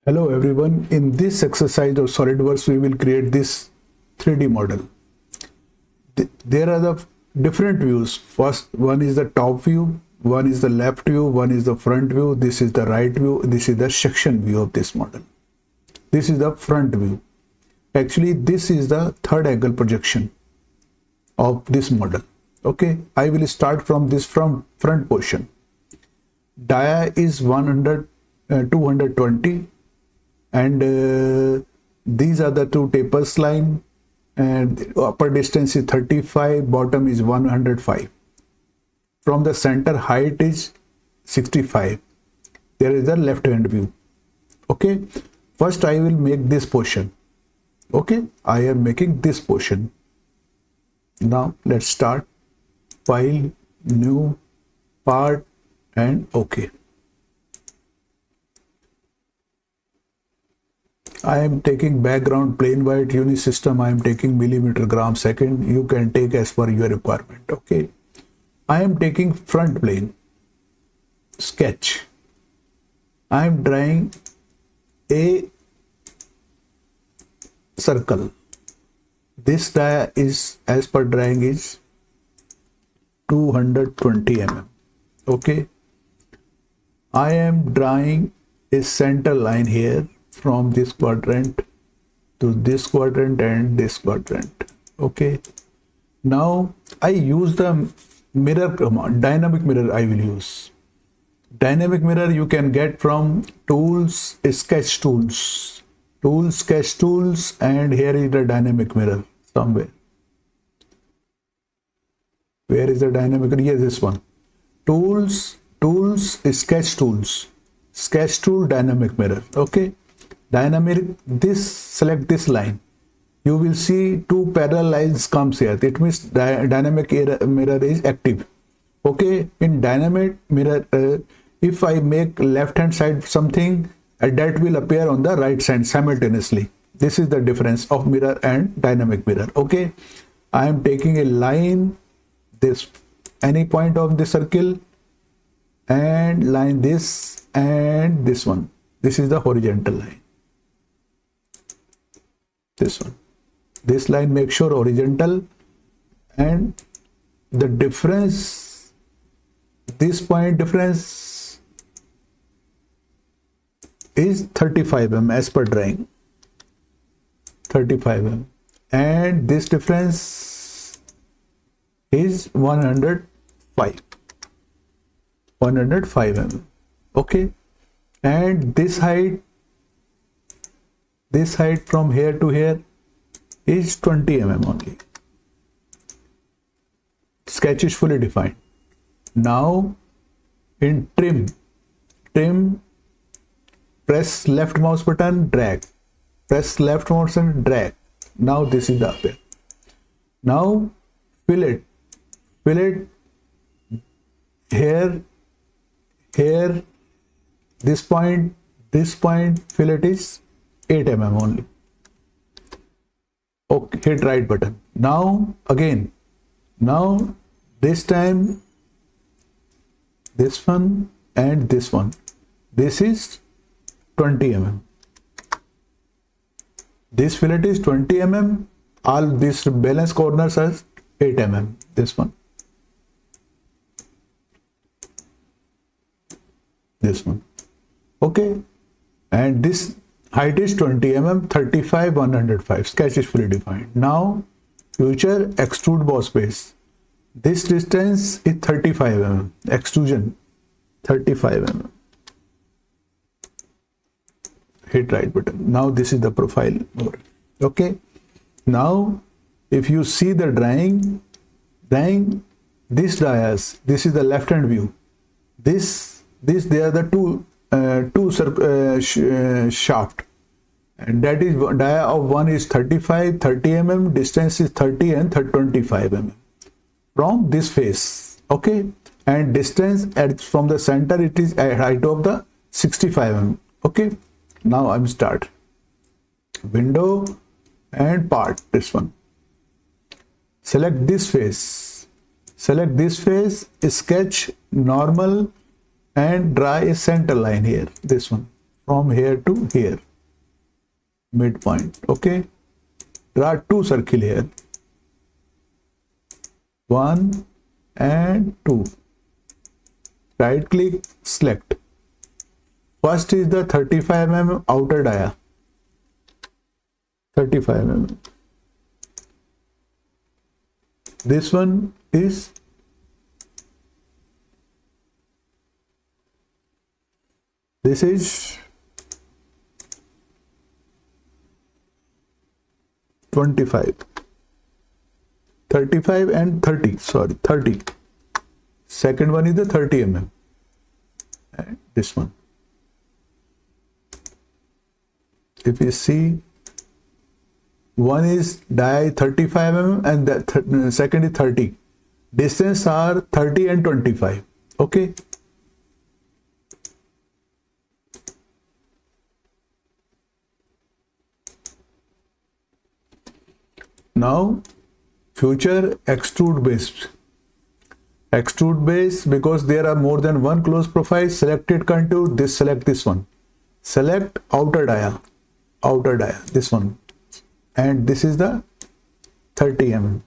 Hello everyone, in this exercise of SolidWorks we will create this 3D model. There are the different views. First one is the top view, one is the left view, one is the front view, this is the right view, this is the section view of this model. This is the front view. Actually this is the third angle projection of this model. Okay, I will start from this front portion. Dia is 220 and these are the two tapers line, and upper distance is 35, bottom is 105. From the center height is 65. There is the left hand view. Okay, first I will make this portion. Okay, I am making this portion. Now let's start. File, new, part, and okay. I am taking background plain white unit system. I am taking millimeter gram second. You can take as per your requirement. Okay. I am taking front plane. Sketch. I am drawing a circle. This dia is, as per drawing, is 220 mm. Okay. I am drawing a center line here from this quadrant to this quadrant and this quadrant. Okay, now I use the mirror command. Dynamic mirror I will use. Dynamic mirror you can get from tools, sketch tools, sketch tools, and here is the dynamic mirror somewhere. Where is the dynamic mirror? Yes, this one. Tools, sketch tools, sketch tool, dynamic mirror. Okay, dynamic, this, select this line, you will see two parallel lines comes here. It means dynamic mirror is active. Okay, in dynamic mirror, if I make left hand side something, that will appear on the right side simultaneously. This is the difference of mirror and dynamic mirror. Okay, I am taking a line, this, any point of the circle, and line this and this one. This is the horizontal line. This one, this line, make sure horizontal, and the difference, this point difference is 35 mm as per drawing, 35 mm, and this difference is 105 mm. Okay, and this height from here to here is 20 mm only. Sketch is fully defined. Now in trim, press left mouse button, drag, press left mouse button, drag. Now this is the appear. Now fillet here, this point fillet is 8 mm only. Okay, hit right button. Now again, now this time this one and this one, this is 20 mm. This fillet is 20 mm. All these balance corners are 8 mm. This one, this one. Okay, and this height is 20 mm, 35, 105. Sketch is fully defined. Now future extrude boss base. This distance is 35 mm. Extrusion 35 mm. Hit right button. Now this is the profile mode. Okay, now if you see the drawing, these dias, this is the left hand view. This they are the two shaft, and that is dia of one is 30 mm, distance is 30 and 25 mm from this face. Okay, and distance from the center, it is at height of the 65 mm. Okay, now I'm start window and part, this one. Select this face, sketch normal, and draw a center line here, this one, from here to here, midpoint. Okay, draw two circle here, 1 and 2. Right click, select. First is the 35 mm outer dia, 35 mm. This one is this is 25, 35 and 30, sorry, 30. Second one is the 30 mm. And this one. If you see, one is die 35 mm and the second is 30. Distance are 30 and 25. Okay. Now, future extrude base. Extrude base, because there are more than one close profile, selected contour, this select this one. Select outer dia, this one. And this is the 30 mm.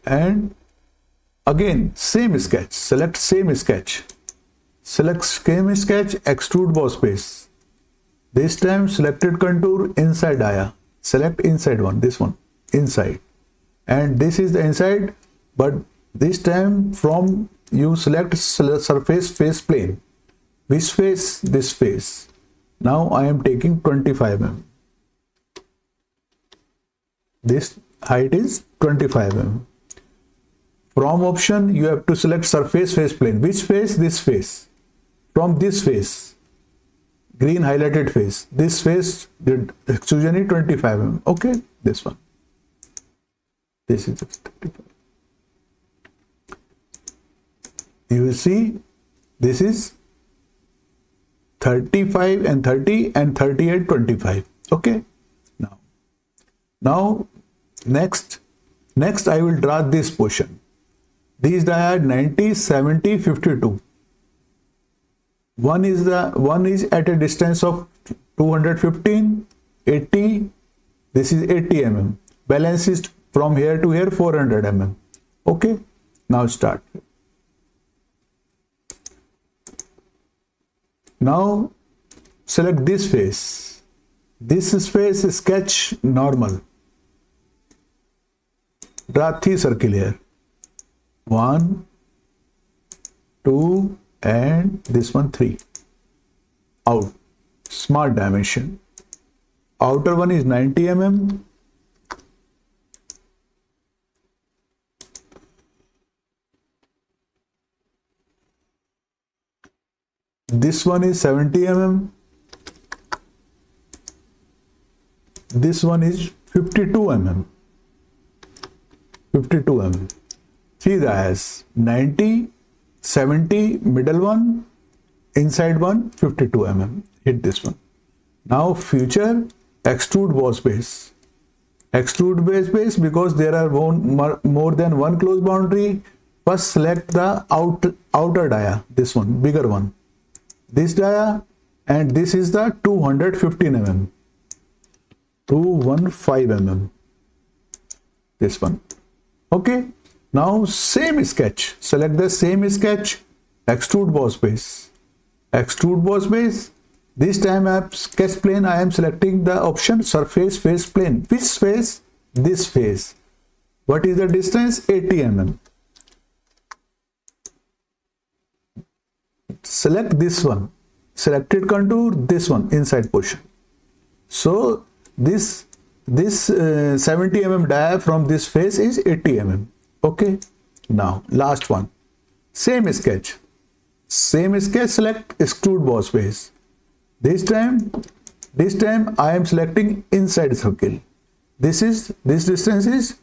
And again, same sketch, select same sketch. Select same sketch, extrude boss base. This time selected contour inside dia. Select inside one, this one, inside. And this is the inside, but this time from you select surface face plane. Which face? This face. Now I am taking 25 mm. This height is 25 mm. From option you have to select surface face plane. Which face? This face. From this face, green highlighted face, this face, the extrusion is 25 mm. Okay, this one. This is 35. You will see this is 35 and 30 and 30 and 25. Okay. Now next I will draw this portion. These dia 90, 70, 52. One is at a distance of 215, 80. This is 80 mm. Balance is from here to here 400 mm. Okay. Now start. Now select this face. This face sketch normal. Draw 3 circle here. 1, 2, and this one 3. Out. Smart dimension. Outer one is 90 mm. This one is 70 mm. This one is 52 mm. 52 mm. 3 dias, 90, 70, middle one, inside one, 52 mm. Hit this one. Now future extrude boss base. Extrude base, because there are more than one close boundary. First select the outer dia, this one, bigger one. This dia, and this is the 215 mm. 215 mm. This one. Okay. Now same sketch. Select the same sketch. Extrude boss base. Extrude boss base. This time sketch plane I am selecting the option surface face plane. Which face? This face. What is the distance? 80 mm. Select this one. Selected contour, this one, inside portion. So this 70 mm dia from this face is 80 mm. Okay. Now last one. Same sketch. Select extrude boss base. This time I am selecting inside circle. This distance is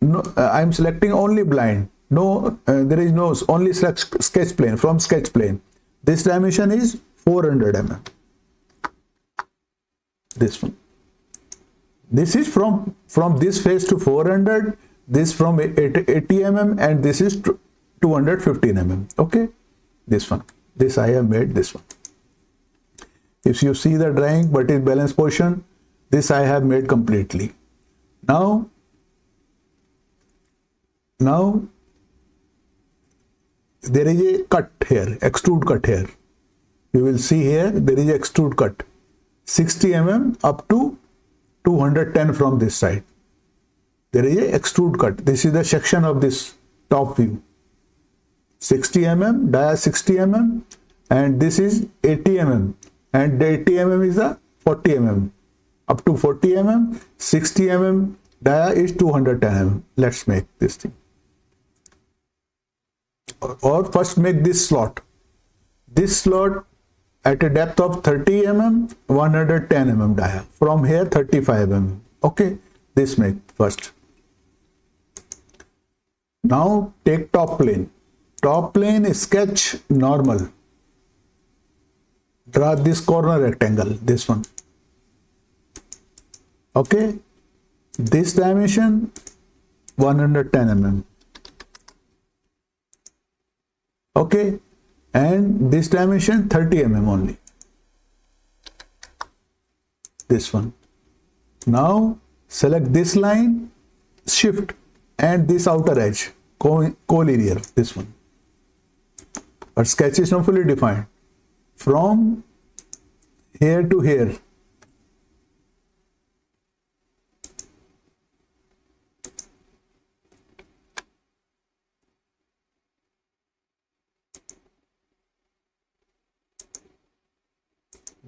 no. I am selecting only blind. No, there is no, only select sketch plane, from sketch plane. This dimension is 400 mm. This one. This is from this face to 400. this from 80 mm, and this is 215 mm. Okay, this one, this I have made this one. If you see the drawing, what is balance portion, this I have made completely. Now there is a cut here, extrude cut here. You will see here there is a extrude cut 60 mm up to 210 from this side. There is a extrude cut. This is the section of this top view. 60 mm, dia 60 mm, and this is 80 mm, and the 80 mm is the 40 mm. Up to 40 mm, 60 mm, dia is 210 mm. Let's make this thing. Or first make this slot. This slot at a depth of 30 mm, 110 mm dia. From here 35 mm. Okay, this make first. Now take top plane. Top plane, sketch normal. Draw this corner rectangle, this one. Okay, this dimension 110 mm. Okay, and this dimension 30 mm only. This one. Now select this line, shift, and this outer edge, collinear, this one. But sketch is not fully defined. From here to here,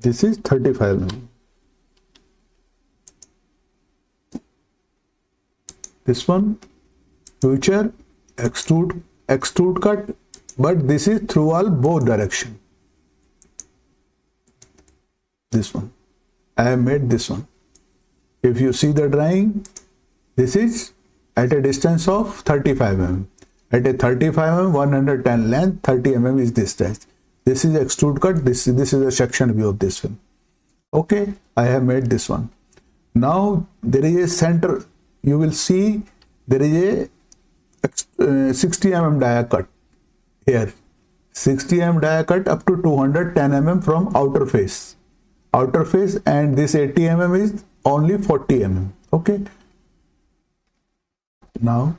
this is 35 mm. This one, future extrude cut, but this is through all both direction. This one, I have made this one. If you see the drawing, this is at a distance of 35 mm. At a 35 mm, 110 length, 30 mm is distance. This is extrude cut. This is a section view of this one. Okay, I have made this one. Now there is a center. You will see there is a 60 mm dia cut here. 60 mm dia cut up to 210 mm from outer face. Outer face, and this 80 mm is only 40 mm. Okay. Now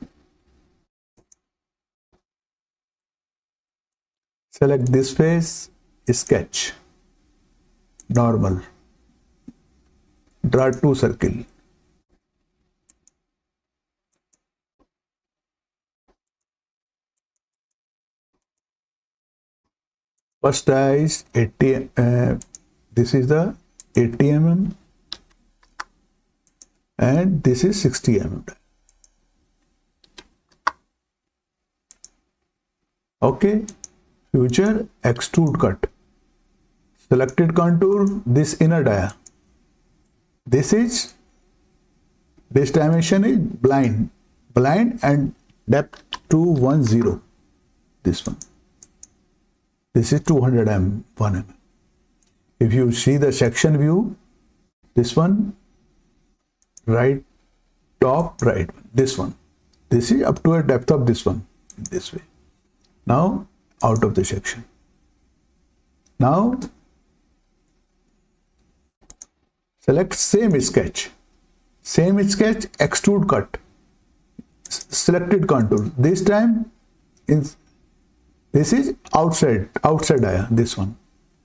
select this face, sketch, normal, draw two circles. First die is 80, this is the 80 mm, and this is 60 mm. Okay. Future extrude cut. Selected contour, this inner dia. This dimension is blind and depth 210. This one. This is 200 mm, 1 mm. If you see the section view, this one, right, top, right, this one. This is up to a depth of this one, this way. Now, out of the section. Now, select same sketch, extrude cut, selected contour. This time, this is outside dia, this one.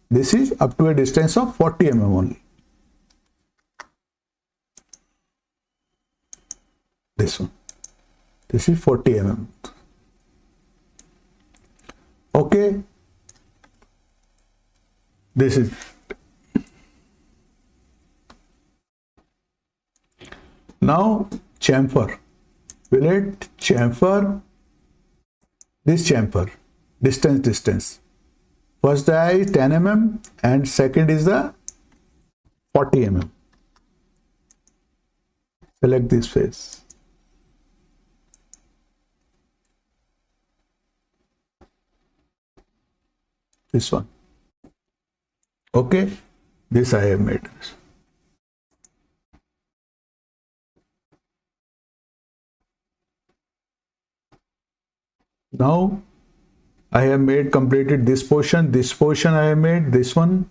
This is up to a distance of 40 mm only. This one. This is 40 mm. Okay. This is. Now chamfer. Fillet, chamfer. This chamfer. Distance. First die is 10 mm and second is the 40 mm. Select this face. This one. Okay, this I have made. Now I have made completed this portion I have made, this one,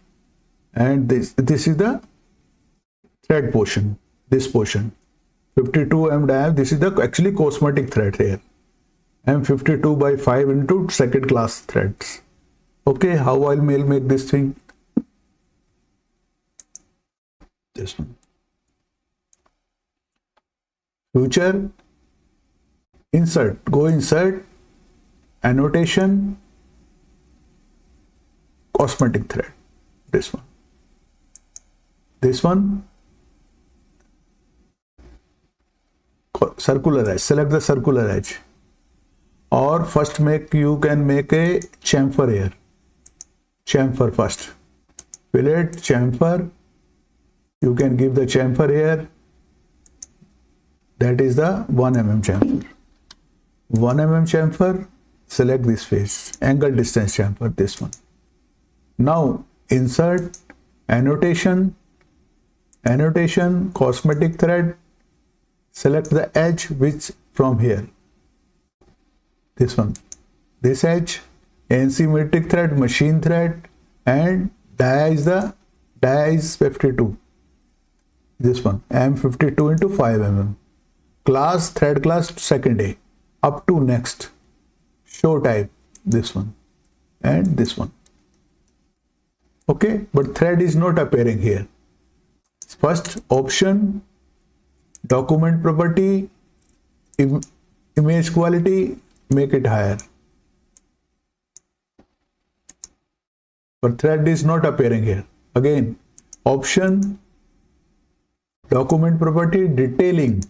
and this is the thread portion, this portion 52 mm diameter. This is the actually cosmetic thread here, and 52 by 5 into second class threads. Okay, how I'll make this thing? This one, future, insert, go insert, annotation, cosmetic thread, this one, circular edge, select the circular edge, or first you can make a chamfer here, chamfer first, fillet, chamfer, you can give the chamfer here, that is the 1 mm chamfer, 1 mm chamfer, select this face, angle distance chamfer, this one. Now insert, annotation, cosmetic thread, select the edge which from here, this one, this edge, NC metric thread, machine thread, and dia is 52, this one, M52 into 5 mm, class, thread class second A, up to next, show type, this one and this one. Okay, but thread is not appearing here. First option, document property, image quality, make it higher, but thread is not appearing here. Again, option, document property, detailing,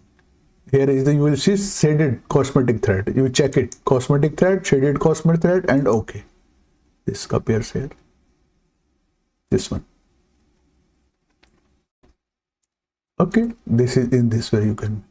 here is the, you will see shaded cosmetic thread, you check it, cosmetic thread, shaded cosmetic thread, and okay, this appears here, this one. Okay, this is in this way you can.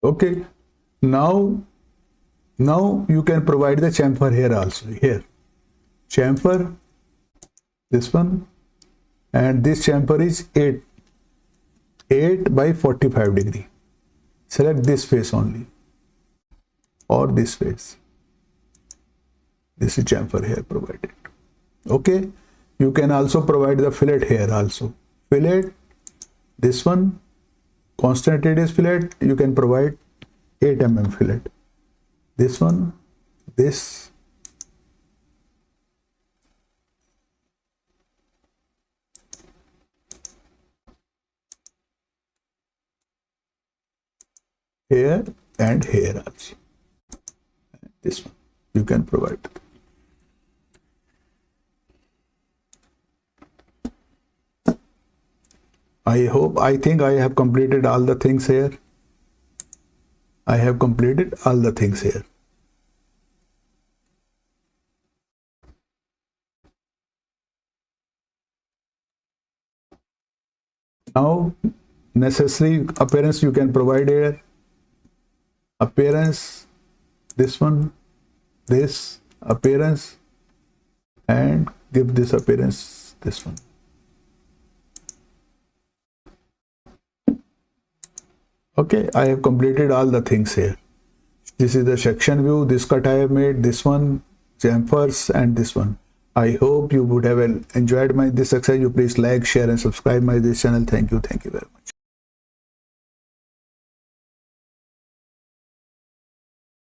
Okay, now you can provide the chamfer here also, here chamfer, this one, and this chamfer is 8 by 45 degree. Select this face only, or this face, this is chamfer here provided. Okay, you can also provide the fillet here also, fillet, this one, constant radius fillet, you can provide 8 mm fillet, this one, this, here and here also, this one you can provide. I think I have completed all the things here. I have completed all the things here. Now necessary appearance you can provide here. Appearance, this one, this appearance, and give this appearance, this one. Okay, I have completed all the things here. This is the section view, this cut I have made, this one, chamfers, and this one. I hope you would have enjoyed this exercise. You please like, share, and subscribe my this channel. Thank you very much.